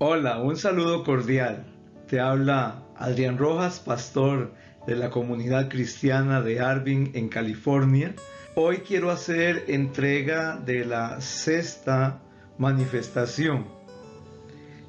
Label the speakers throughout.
Speaker 1: Hola, un saludo cordial. Te habla Adrián Rojas, pastor de la comunidad cristiana de Irvine, en California. Hoy quiero hacer entrega de la sexta manifestación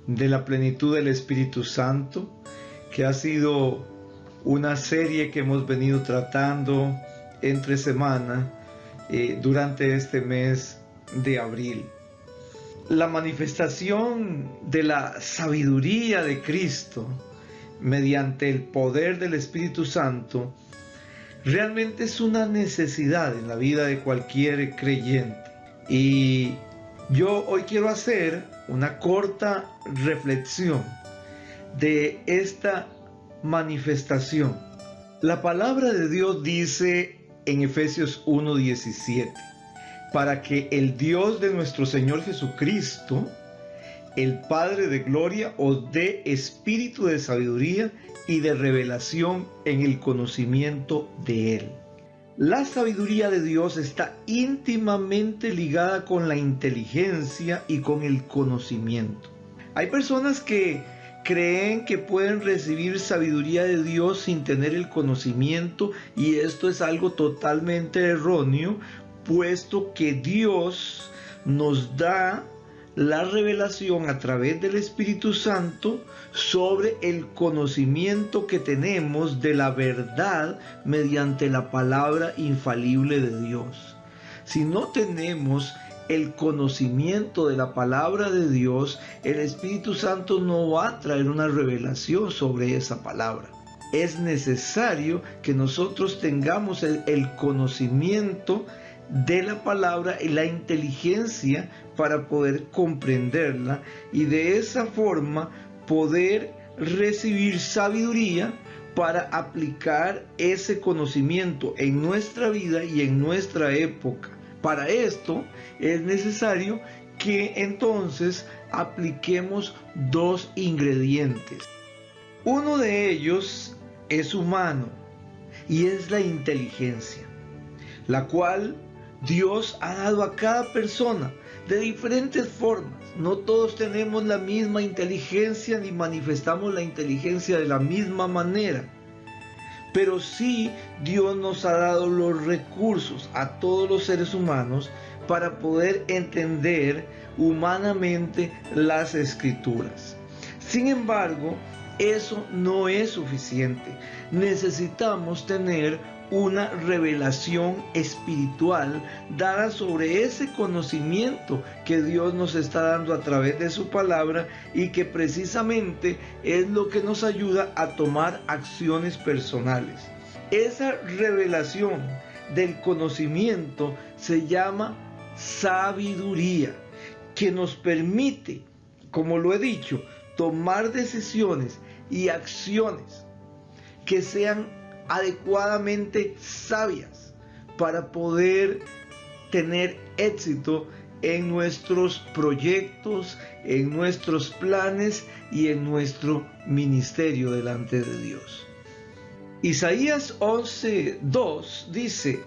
Speaker 1: de la plenitud del Espíritu Santo, que ha sido una serie que hemos venido tratando entre semana durante este mes de abril. La manifestación de la sabiduría de Cristo mediante el poder del Espíritu Santo realmente es una necesidad en la vida de cualquier creyente. Y yo hoy quiero hacer una corta reflexión de esta manifestación. La palabra de Dios dice en Efesios 1:17: para que el Dios de nuestro Señor Jesucristo, el Padre de gloria, os dé espíritu de sabiduría y de revelación en el conocimiento de Él. La sabiduría de Dios está íntimamente ligada con la inteligencia y con el conocimiento. Hay personas que creen que pueden recibir sabiduría de Dios sin tener el conocimiento, y esto es algo totalmente erróneo, puesto que Dios nos da la revelación a través del Espíritu Santo sobre el conocimiento que tenemos de la verdad mediante la palabra infalible de Dios. Si no tenemos el conocimiento de la palabra de Dios, el Espíritu Santo no va a traer una revelación sobre esa palabra. Es necesario que nosotros tengamos el conocimiento de la palabra y la inteligencia para poder comprenderla, y de esa forma poder recibir sabiduría para aplicar ese conocimiento en nuestra vida y en nuestra época. Para esto es necesario que entonces apliquemos dos ingredientes. Uno de ellos es humano y es la inteligencia, la cual Dios ha dado a cada persona de diferentes formas. No todos tenemos la misma inteligencia ni manifestamos la inteligencia de la misma manera, pero sí Dios nos ha dado los recursos a todos los seres humanos para poder entender humanamente las Escrituras. Sin embargo, eso no es suficiente. Necesitamos tener una revelación espiritual dada sobre ese conocimiento que Dios nos está dando a través de su palabra, y que precisamente es lo que nos ayuda a tomar acciones personales. Esa revelación del conocimiento se llama sabiduría, que nos permite, como lo he dicho, tomar decisiones y acciones que sean adecuadamente sabias para poder tener éxito en nuestros proyectos, en nuestros planes y en nuestro ministerio delante de Dios. Isaías 11:2 dice: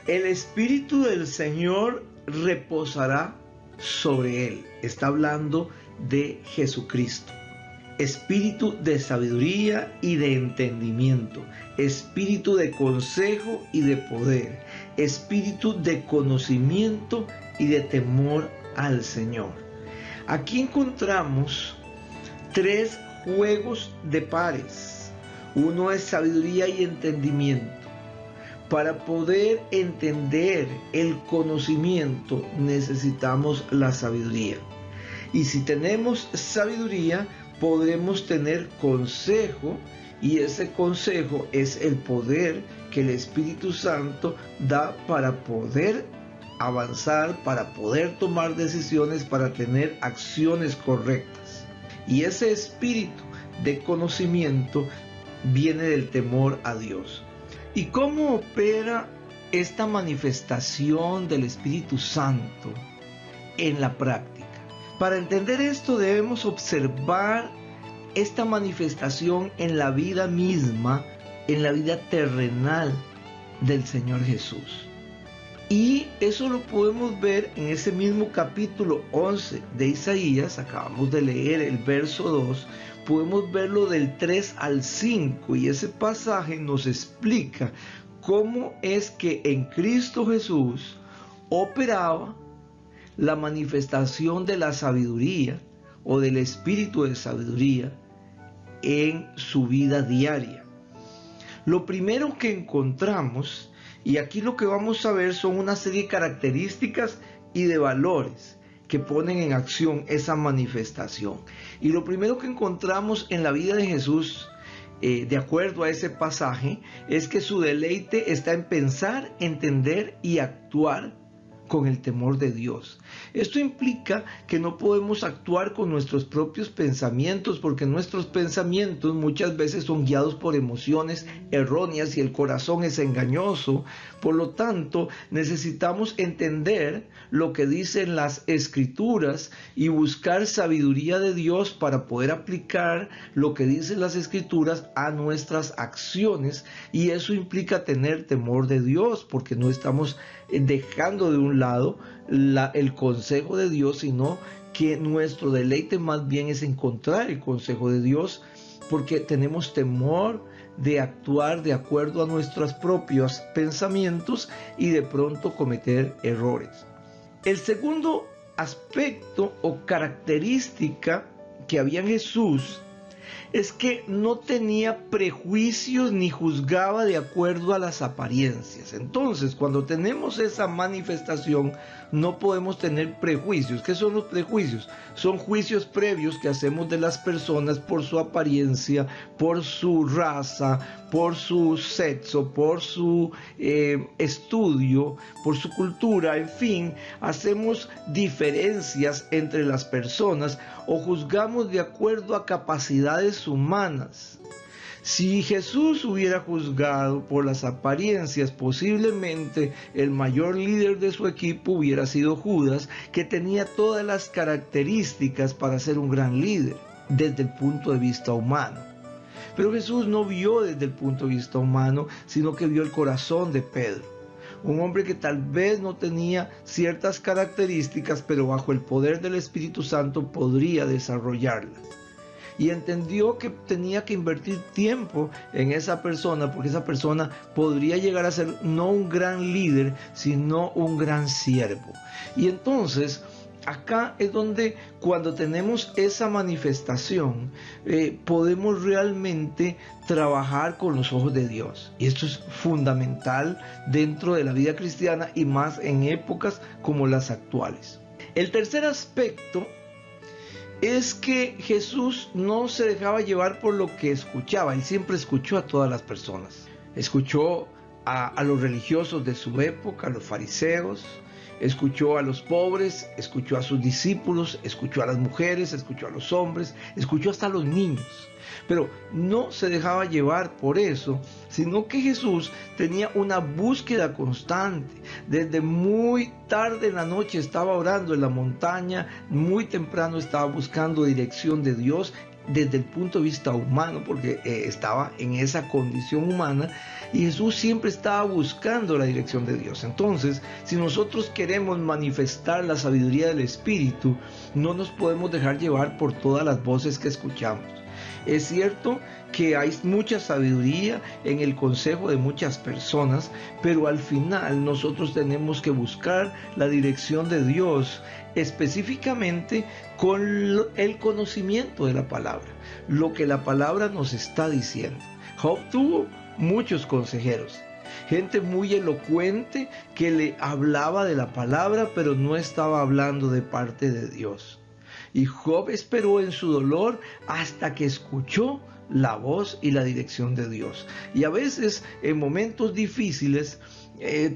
Speaker 1: el Espíritu del Señor reposará sobre él. Está hablando de Jesucristo. Espíritu de sabiduría y de entendimiento, espíritu de consejo y de poder, espíritu de conocimiento y de temor al Señor. Aquí encontramos tres juegos de pares. Uno es sabiduría y entendimiento. Para poder entender el conocimiento necesitamos la sabiduría. Y si tenemos sabiduría, podremos tener consejo, y ese consejo es el poder que el Espíritu Santo da para poder avanzar, para poder tomar decisiones, para tener acciones correctas. Y ese espíritu de conocimiento viene del temor a Dios. ¿Y cómo opera esta manifestación del Espíritu Santo en la práctica? Para entender esto debemos observar esta manifestación en la vida misma, en la vida terrenal del Señor Jesús. Y eso lo podemos ver en ese mismo capítulo 11 de Isaías. Acabamos de leer el verso 2, podemos verlo del 3 al 5, y ese pasaje nos explica cómo es que en Cristo Jesús operaba la manifestación de la sabiduría o del espíritu de sabiduría en su vida diaria. Lo primero que encontramos, y aquí lo que vamos a ver, son una serie de características y de valores que ponen en acción esa manifestación. Y lo primero que encontramos en la vida de Jesús, de acuerdo a ese pasaje, es que su deleite está en pensar, entender y actuar con el temor de Dios. Esto implica que no podemos actuar con nuestros propios pensamientos, porque nuestros pensamientos muchas veces son guiados por emociones erróneas y el corazón es engañoso. Por lo tanto, necesitamos entender lo que dicen las Escrituras y buscar sabiduría de Dios para poder aplicar lo que dicen las Escrituras a nuestras acciones, y eso implica tener temor de Dios, porque no estamos dejando de un lado el consejo de Dios, sino que nuestro deleite más bien es encontrar el consejo de Dios, porque tenemos temor de actuar de acuerdo a nuestros propios pensamientos y de pronto cometer errores. El segundo aspecto o característica que había en Jesús es que no tenía prejuicios ni juzgaba de acuerdo a las apariencias. Entonces, cuando tenemos esa manifestación, no podemos tener prejuicios. ¿Qué son los prejuicios? Son juicios previos que hacemos de las personas por su apariencia, por su raza, por su sexo, por su estudio, por su cultura, en fin, hacemos diferencias entre las personas o juzgamos de acuerdo a capacidades humanas. Si Jesús hubiera juzgado por las apariencias, posiblemente el mayor líder de su equipo hubiera sido Judas, que tenía todas las características para ser un gran líder desde el punto de vista humano. Pero Jesús no vio desde el punto de vista humano, sino que vio el corazón de Pedro. Un hombre que tal vez no tenía ciertas características, pero bajo el poder del Espíritu Santo podría desarrollarlas. Y entendió que tenía que invertir tiempo en esa persona, porque esa persona podría llegar a ser no un gran líder, sino un gran siervo. Y entonces, acá es donde cuando tenemos esa manifestación, podemos realmente trabajar con los ojos de Dios. Y esto es fundamental dentro de la vida cristiana y más en épocas como las actuales. El tercer aspecto es que Jesús no se dejaba llevar por lo que escuchaba. Él siempre escuchó a todas las personas. Escuchó a los religiosos de su época, a los fariseos, escuchó a los pobres, escuchó a sus discípulos, escuchó a las mujeres, escuchó a los hombres, escuchó hasta a los niños. Pero no se dejaba llevar por eso, sino que Jesús tenía una búsqueda constante. Desde muy tarde en la noche estaba orando en la montaña, muy temprano estaba buscando dirección de Dios desde el punto de vista humano, porque estaba en esa condición humana, y Jesús siempre estaba buscando la dirección de Dios. Entonces, si nosotros queremos manifestar la sabiduría del Espíritu, no nos podemos dejar llevar por todas las voces que escuchamos. Es cierto que hay mucha sabiduría en el consejo de muchas personas, pero al final nosotros tenemos que buscar la dirección de Dios, específicamente con el conocimiento de la palabra, lo que la palabra nos está diciendo. Job tuvo muchos consejeros, gente muy elocuente que le hablaba de la palabra, pero no estaba hablando de parte de Dios. Y Job esperó en su dolor hasta que escuchó la voz y la dirección de Dios. Y a veces en momentos difíciles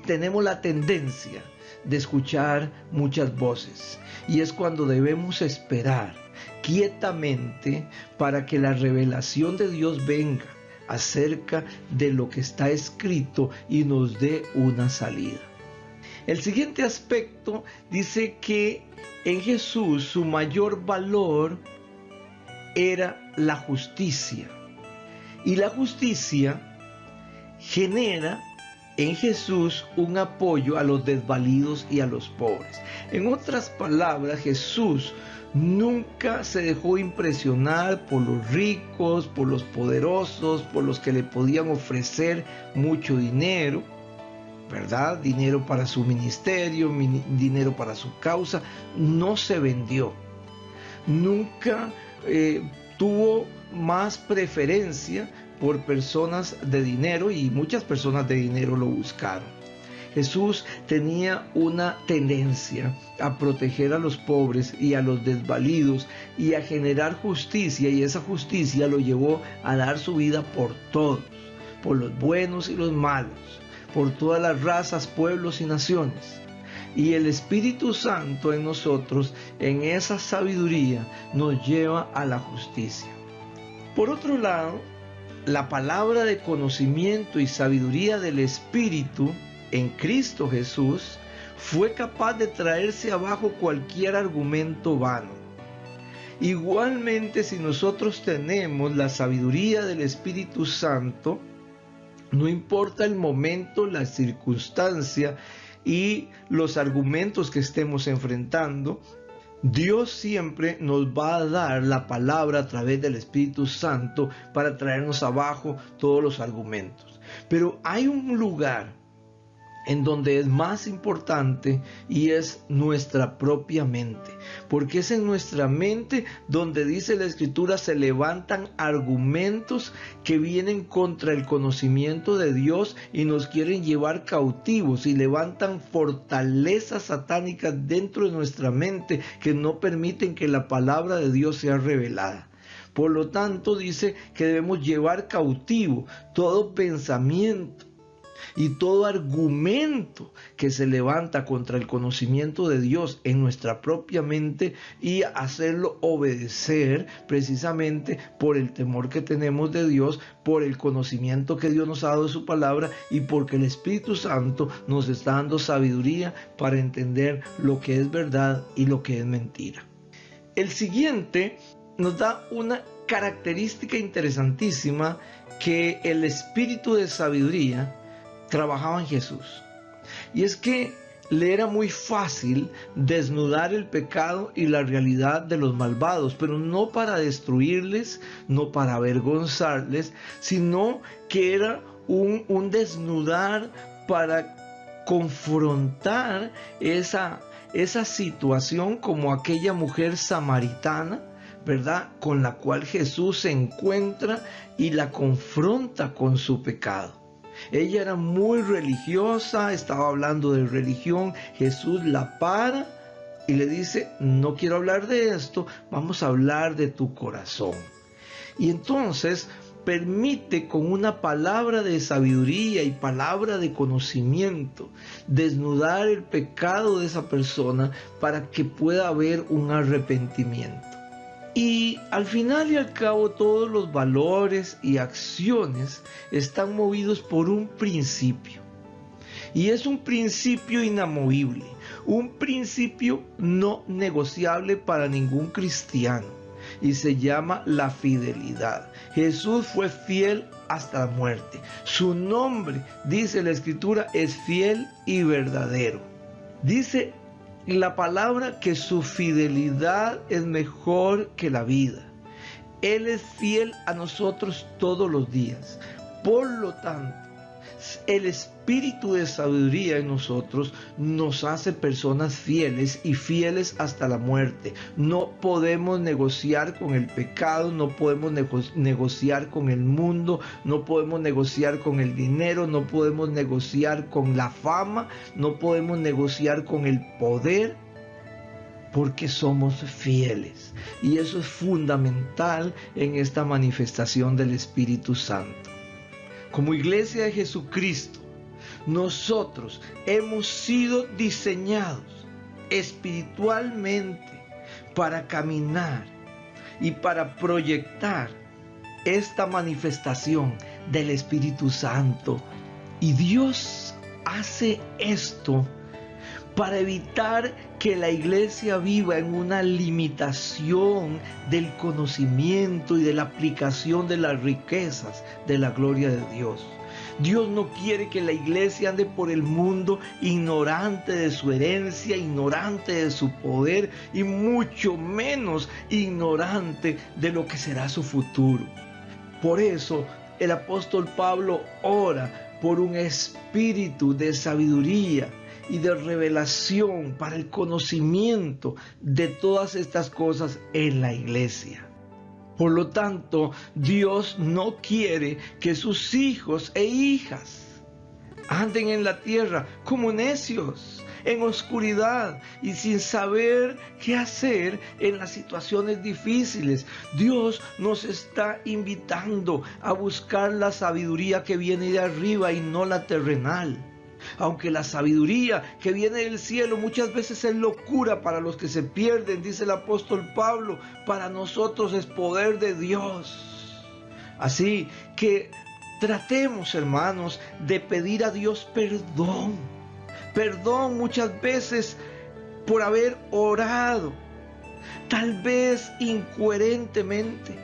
Speaker 1: tenemos la tendencia de escuchar muchas voces. Y es cuando debemos esperar quietamente para que la revelación de Dios venga acerca de lo que está escrito y nos dé una salida. El siguiente aspecto dice que en Jesús su mayor valor era la justicia. Y la justicia genera en Jesús un apoyo a los desvalidos y a los pobres. En otras palabras, Jesús nunca se dejó impresionar por los ricos, por los poderosos, por los que le podían ofrecer mucho dinero, ¿verdad? Dinero para su ministerio, dinero para su causa. No se vendió. Nunca tuvo más preferencia por personas de dinero, y muchas personas de dinero lo buscaron. Jesús tenía una tendencia a proteger a los pobres y a los desvalidos y a generar justicia, y esa justicia lo llevó a dar su vida por todos, por los buenos y los malos, por todas las razas, pueblos y naciones. Y el Espíritu Santo en nosotros, en esa sabiduría, nos lleva a la justicia. Por otro lado, la palabra de conocimiento y sabiduría del Espíritu en Cristo Jesús fue capaz de traerse abajo cualquier argumento vano. Igualmente, si nosotros tenemos la sabiduría del Espíritu Santo, no importa el momento, la circunstancia y los argumentos que estemos enfrentando, Dios siempre nos va a dar la palabra a través del Espíritu Santo para traernos abajo todos los argumentos. Pero hay un lugar en donde es más importante, y es nuestra propia mente, porque es en nuestra mente donde dice la Escritura se levantan argumentos que vienen contra el conocimiento de Dios y nos quieren llevar cautivos, y levantan fortalezas satánicas dentro de nuestra mente que no permiten que la palabra de Dios sea revelada. Por lo tanto, dice que debemos llevar cautivo todo pensamiento y todo argumento que se levanta contra el conocimiento de Dios en nuestra propia mente, y hacerlo obedecer precisamente por el temor que tenemos de Dios, por el conocimiento que Dios nos ha dado de su palabra, y porque el Espíritu Santo nos está dando sabiduría para entender lo que es verdad y lo que es mentira. El siguiente nos da una característica interesantísima que el Espíritu de sabiduría trabajaba en Jesús, y es que le era muy fácil desnudar el pecado y la realidad de los malvados, pero no para destruirles, no para avergonzarles, sino que era un desnudar para confrontar esa situación, como aquella mujer samaritana, ¿verdad?, con la cual Jesús se encuentra y la confronta con su pecado. Ella era muy religiosa, estaba hablando de religión. Jesús la para y le dice: no quiero hablar de esto, vamos a hablar de tu corazón. Y entonces permite, con una palabra de sabiduría y palabra de conocimiento, desnudar el pecado de esa persona para que pueda haber un arrepentimiento. Y al final y al cabo, todos los valores y acciones están movidos por un principio. Y es un principio inamovible, un principio no negociable para ningún cristiano. Y se llama la fidelidad. Jesús fue fiel hasta la muerte. Su nombre, dice la Escritura, es fiel y verdadero. Dice la palabra que su fidelidad es mejor que la vida. Él es fiel a nosotros todos los días. Por lo tanto, el espíritu de sabiduría en nosotros nos hace personas fieles, y fieles hasta la muerte. No podemos negociar con el pecado, no podemos negociar con el mundo, no podemos negociar con el dinero, no podemos negociar con la fama, no podemos negociar con el poder, porque somos fieles. Y eso es fundamental en esta manifestación del Espíritu Santo. Como iglesia de Jesucristo, nosotros hemos sido diseñados espiritualmente para caminar y para proyectar esta manifestación del Espíritu Santo. Y Dios hace esto para evitar que la iglesia viva en una limitación del conocimiento y de la aplicación de las riquezas de la gloria de Dios. Dios no quiere que la iglesia ande por el mundo ignorante de su herencia, ignorante de su poder y mucho menos ignorante de lo que será su futuro. Por eso el apóstol Pablo ora por un espíritu de sabiduría y de revelación para el conocimiento de todas estas cosas en la iglesia. Por lo tanto, Dios no quiere que sus hijos e hijas anden en la tierra como necios, en oscuridad y sin saber qué hacer en las situaciones difíciles. Dios nos está invitando a buscar la sabiduría que viene de arriba y no la terrenal. Aunque la sabiduría que viene del cielo muchas veces es locura para los que se pierden, dice el apóstol Pablo, para nosotros es poder de Dios. Así que tratemos, hermanos, de pedir a Dios perdón. Perdón muchas veces por haber orado, tal vez incoherentemente,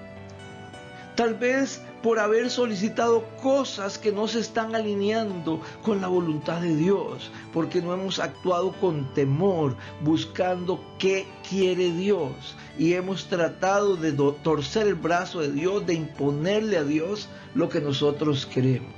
Speaker 1: tal vez por haber solicitado cosas que no se están alineando con la voluntad de Dios, porque no hemos actuado con temor, buscando qué quiere Dios, y hemos tratado de torcer el brazo de Dios, de imponerle a Dios lo que nosotros queremos.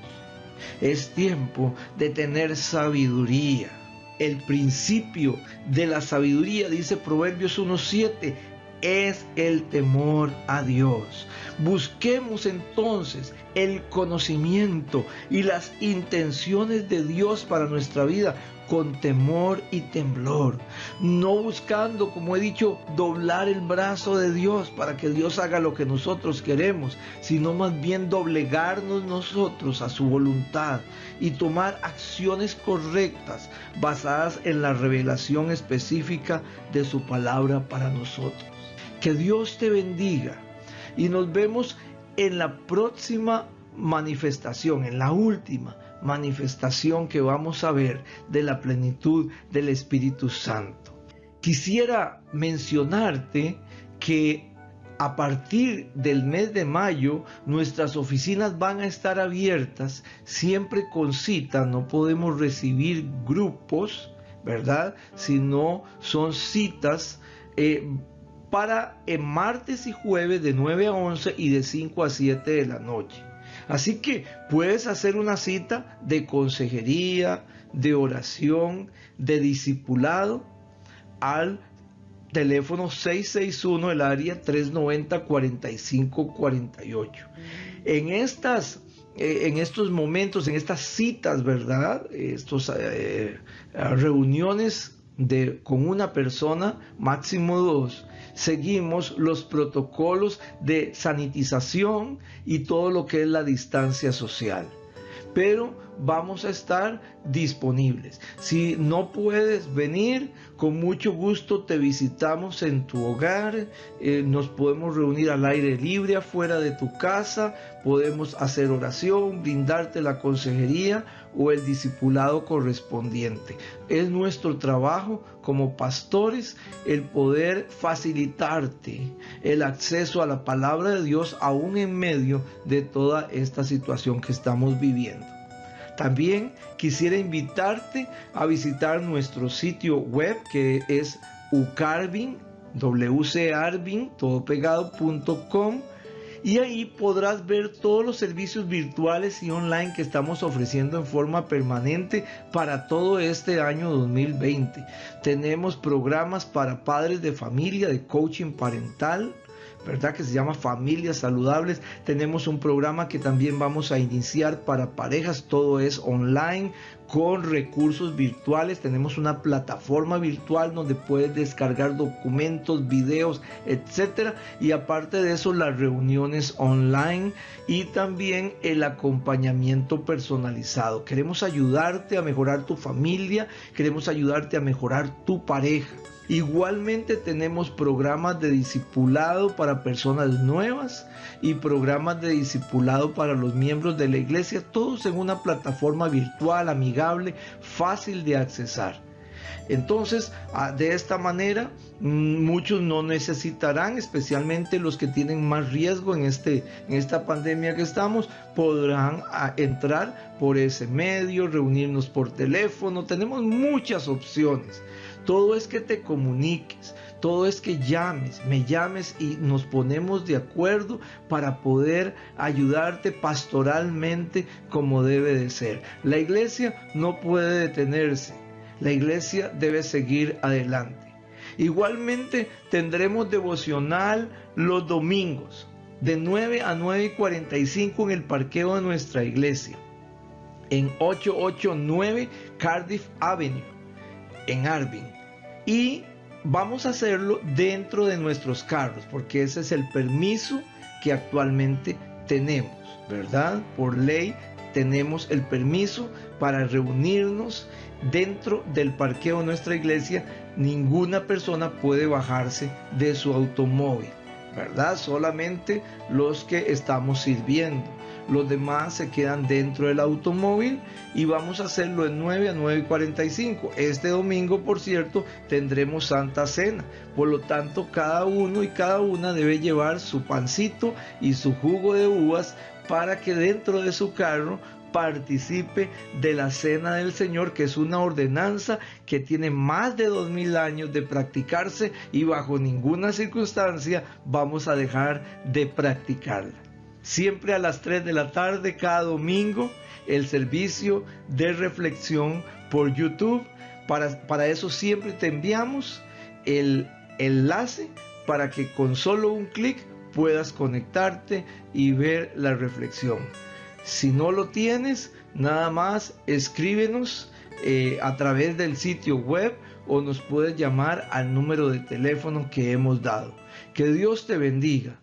Speaker 1: Es tiempo de tener sabiduría. El principio de la sabiduría, dice Proverbios 1:7, es el temor a Dios. Busquemos entonces el conocimiento y las intenciones de Dios para nuestra vida con temor y temblor, no buscando, como he dicho, doblar el brazo de Dios para que Dios haga lo que nosotros queremos, sino más bien doblegarnos nosotros a su voluntad y tomar acciones correctas basadas en la revelación específica de su palabra para nosotros. Que Dios te bendiga y nos vemos en la próxima manifestación, en la última manifestación que vamos a ver de la plenitud del Espíritu Santo. Quisiera mencionarte que a partir del mes de mayo nuestras oficinas van a estar abiertas siempre con cita. No podemos recibir grupos, ¿verdad? Sino son citas para martes y jueves de 9 a 11 y de 5 a 7 de la noche. Así que puedes hacer una cita de consejería, de oración, de discipulado al teléfono 661, el área 390-4548. En estos momentos, en estas citas, ¿verdad? Reuniones con una persona, máximo 2, seguimos los protocolos de sanitización y todo lo que es la distancia social. Pero vamos a estar disponibles. Si no puedes venir, con mucho gusto te visitamos en tu hogar. Nos podemos reunir al aire libre afuera de tu casa. Podemos hacer oración, brindarte la consejería o el discipulado correspondiente. Es nuestro trabajo como pastores el poder facilitarte el acceso a la palabra de Dios aún en medio de toda esta situación que estamos viviendo. También quisiera invitarte a visitar nuestro sitio web, que es ucarbin, wcarbin.com, y ahí podrás ver todos los servicios virtuales y online que estamos ofreciendo en forma permanente para todo este año 2020. Tenemos programas para padres de familia, de coaching parental, ¿verdad? Que se llama Familias Saludables. Tenemos un programa que también vamos a iniciar para parejas, todo es online con recursos virtuales. Tenemos una plataforma virtual donde puedes descargar documentos, videos, etcétera, y aparte de eso las reuniones online y también el acompañamiento personalizado. Queremos ayudarte a mejorar tu familia, queremos ayudarte a mejorar tu pareja. Igualmente tenemos programas de discipulado para personas nuevas y programas de discipulado para los miembros de la iglesia, todos en una plataforma virtual, amigable, fácil de accesar. Entonces, de esta manera, muchos no necesitarán, especialmente los que tienen más riesgo en esta pandemia que estamos, podrán entrar por ese medio, reunirnos por teléfono. Tenemos muchas opciones. Todo es que te comuniques, todo es que me llames y nos ponemos de acuerdo para poder ayudarte pastoralmente como debe de ser. La iglesia no puede detenerse, la iglesia debe seguir adelante. Igualmente tendremos devocional los domingos de 9 a 9:45 en el parqueo de nuestra iglesia, en 889 Cardiff Avenue, en Arvin. Y vamos a hacerlo dentro de nuestros carros, porque ese es el permiso que actualmente tenemos, ¿verdad? Por ley tenemos el permiso para reunirnos dentro del parqueo de nuestra iglesia. Ninguna persona puede bajarse de su automóvil, ¿verdad? Solamente los que estamos sirviendo. Los demás se quedan dentro del automóvil y vamos a hacerlo de 9 a 9:45. Este domingo, por cierto, tendremos Santa Cena. Por lo tanto, cada uno y cada una debe llevar su pancito y su jugo de uvas para que dentro de su carro participe de la Cena del Señor, que es una ordenanza que tiene más de 2000 años de practicarse y bajo ninguna circunstancia vamos a dejar de practicarla. Siempre a las 3 de la tarde cada domingo el servicio de reflexión por YouTube. Para eso siempre te enviamos el enlace para que con solo un clic puedas conectarte y ver la reflexión. Si no lo tienes, nada más escríbenos a través del sitio web o nos puedes llamar al número de teléfono que hemos dado. Que Dios te bendiga.